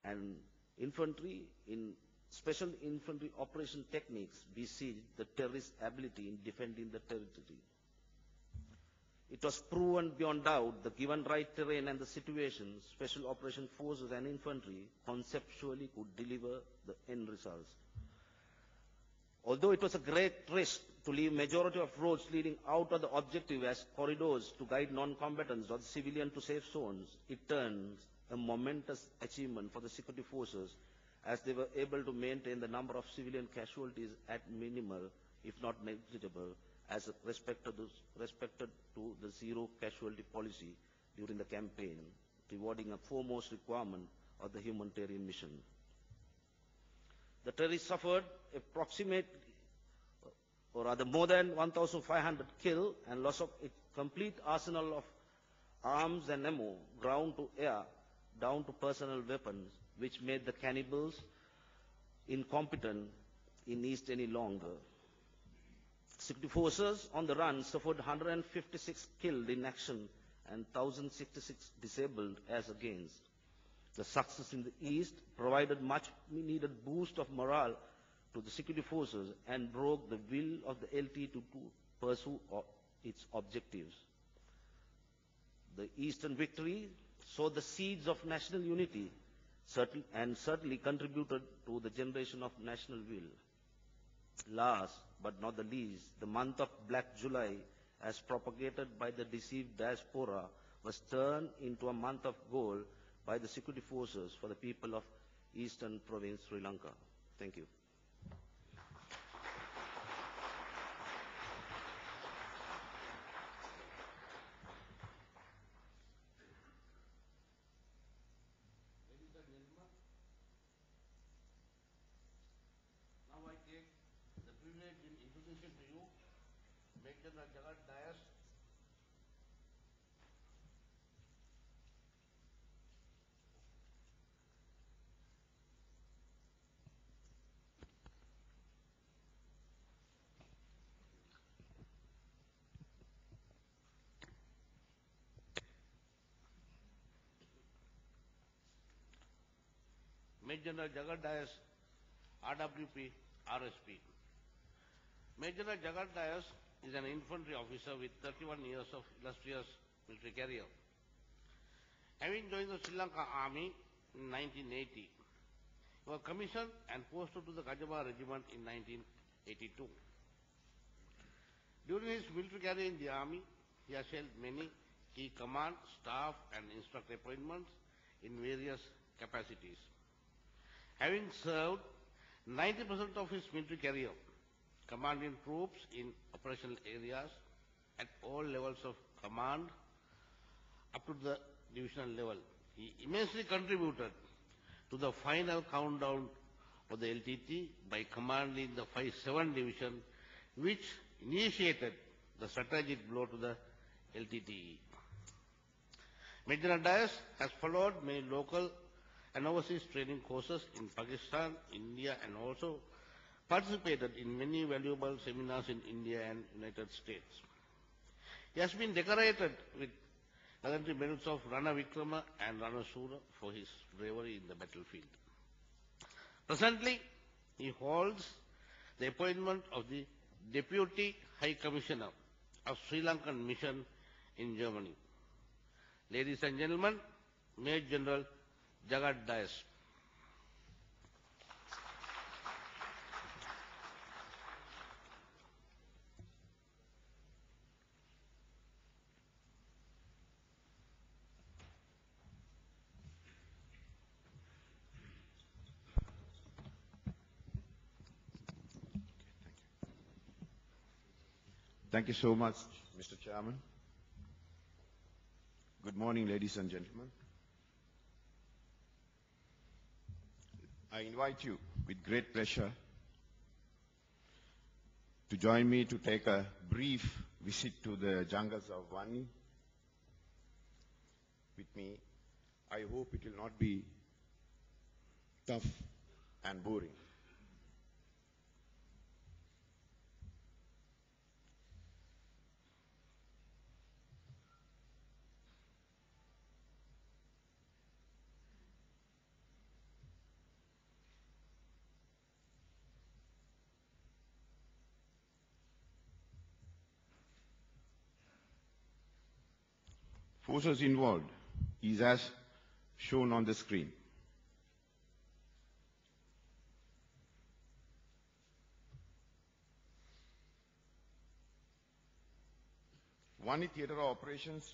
and infantry in special infantry operation techniques besieged the terrorist ability in defending the territory. It was proven beyond doubt that given right terrain and the situation, special operation forces and infantry conceptually could deliver the end results. Although it was a great risk to leave majority of roads leading out of the objective as corridors to guide non-combatants or the civilian to safe zones, it turns a momentous achievement for the security forces as they were able to maintain the number of civilian casualties at minimal, if not negligible, as respected to the zero casualty policy during the campaign, rewarding a foremost requirement of the humanitarian mission. The terrorists suffered approximately, or rather more than 1,500 killed and loss of a complete arsenal of arms and ammo, ground to air, down to personal weapons, which made the cannibals incompetent in East any longer. Security forces on the run suffered 156 killed in action and 1,066 disabled as against. The success in the East provided much needed boost of morale to the security forces and broke the will of the LT to pursue its objectives. The Eastern victory sowed the seeds of national unity and certainly contributed to the generation of national will. Last but not the least, the month of Black July, as propagated by the deceived diaspora, was turned into a month of gold by the security forces for the people of Eastern Province, Sri Lanka. Thank you. Major General Jagat Dayas, RWP, RSP. Major General Jagat Dayas is an infantry officer with 31 years of illustrious military career. Having joined the Sri Lanka Army in 1980, he was commissioned and posted to the Gajama Regiment in 1982. During his military career in the Army, he has held many key command, staff and instructor appointments in various capacities. Having served 90% of his military career, commanding troops in operational areas at all levels of command up to the divisional level, he immensely contributed to the final countdown of the LTT by commanding the 5-7 division, which initiated the strategic blow to the LTTE. Major General Dayas has followed many local and overseas training courses in Pakistan, India, and also participated in many valuable seminars in India and United States. He has been decorated with legendary medals of Rana Vikrama and Rana Sura for his bravery in the battlefield. Presently, he holds the appointment of the Deputy High Commissioner of Sri Lankan Mission in Germany. Ladies and gentlemen, Major General Jagat Dayas. Thank you so much, Mr. Chairman. Good morning, ladies and gentlemen. I invite you with great pleasure to join me to take a brief visit to the jungles of Wani. With me, I hope it will not be tough and boring. forces involved is as shown on the screen. One theater of operations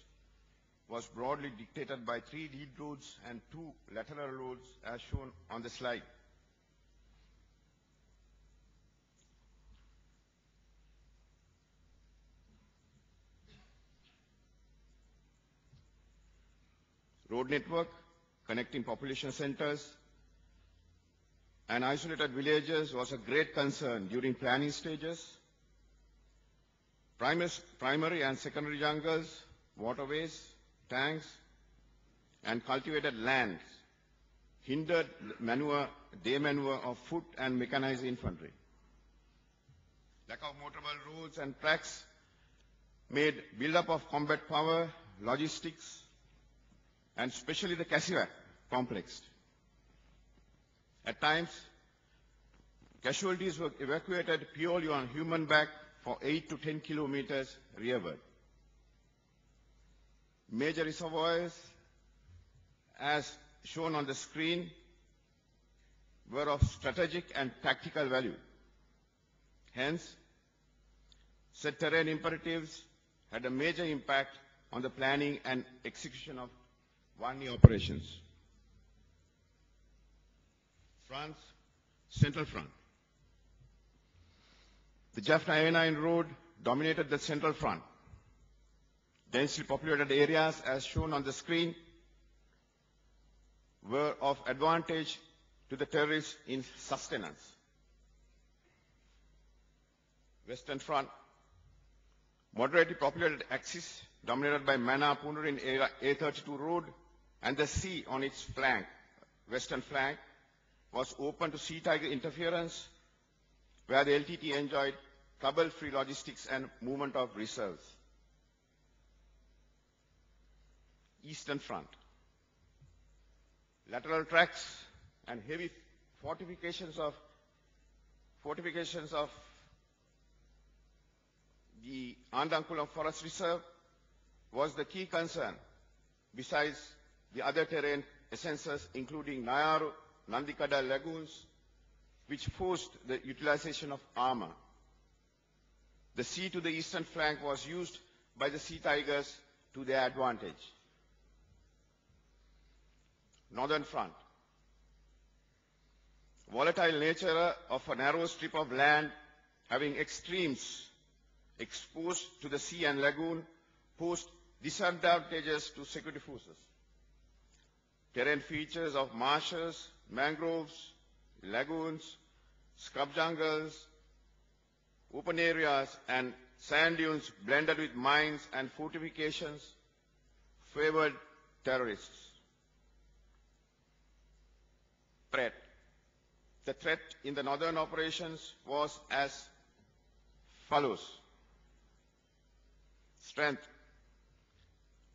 was broadly dictated by 3 lead roads and 2 lateral roads as shown on the slide. Road network connecting population centers and isolated villages was a great concern during planning stages. Primary and secondary jungles, waterways, tanks, and cultivated lands hindered day maneuver of foot and mechanized infantry. Lack of motorable roads and tracks made build-up of combat power, logistics, and especially the Cassivac complex. At times, casualties were evacuated purely on human back for 8 to 10 kilometers rearward. Major reservoirs, as shown on the screen, were of strategic and tactical value. Hence, said terrain imperatives had a major impact on the planning and execution of one-year operations. France, Central Front. The Jaffna A9 road dominated the Central Front. Densely populated areas, as shown on the screen, were of advantage to the terrorists in sustenance. Western Front, moderately populated axis dominated by Mana Punurin A32 road, and the sea on its flank, western flank, was open to Sea Tiger interference, where the LTT enjoyed trouble-free logistics and movement of reserves. Eastern Front. Lateral tracks and heavy fortifications of the Andankulam Forest Reserve was the key concern, besides the other terrain essences including Nayaru, Nandikada lagoons, which forced the utilization of armor. The sea to the eastern flank was used by the Sea Tigers to their advantage. Northern Front. Volatile nature of a narrow strip of land having extremes exposed to the sea and lagoon posed disadvantages to security forces. Terrain features of marshes, mangroves, lagoons, scrub jungles, open areas and sand dunes blended with mines and fortifications favored terrorists. Threat. The threat in the northern operations was as follows. Strength.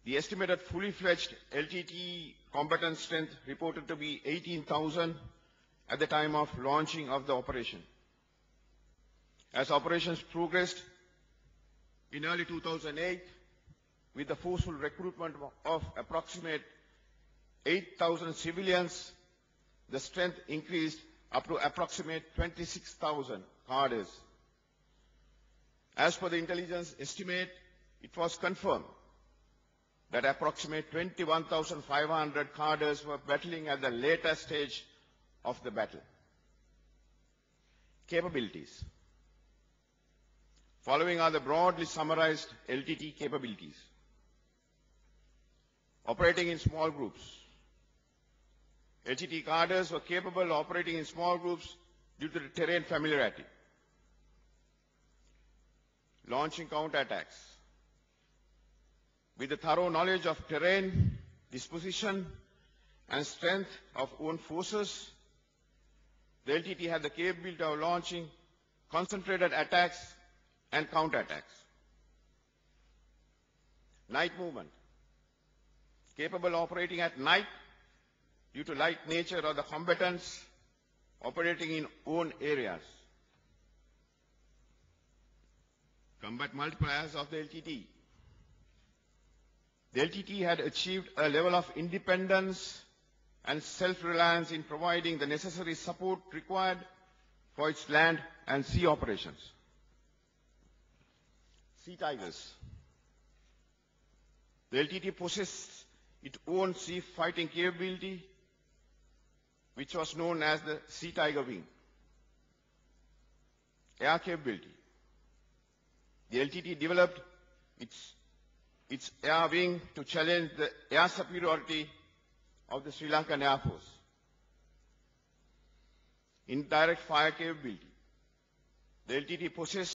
The estimated fully fledged LTT combatant strength reported to be 18,000 at the time of launching of the operation. As operations progressed in early 2008, with the forceful recruitment of approximate 8,000 civilians, the strength increased up to approximate 26,000 cadres. As per the intelligence estimate, it was confirmed that approximate 21,500 cadres were battling at the later stage of the battle. Capabilities. Following are the broadly summarized LTT capabilities. Operating in small groups. LTT cadres were capable of operating in small groups due to the terrain familiarity. Launching counterattacks. With the thorough knowledge of terrain, disposition, and strength of own forces, the LTT had the capability of launching concentrated attacks and counterattacks. Night movement. Capable of operating at night due to light nature of the combatants operating in own areas. Combat multipliers of the LTT. The LTT had achieved a level of independence and self-reliance in providing the necessary support required for its land and sea operations. Sea Tigers. The LTT possessed its own sea fighting capability, which was known as the Sea Tiger Wing. Air capability. The LTT developed its air wing to challenge the air superiority of the Sri Lankan Air Force. Indirect fire capability. The LTT possessed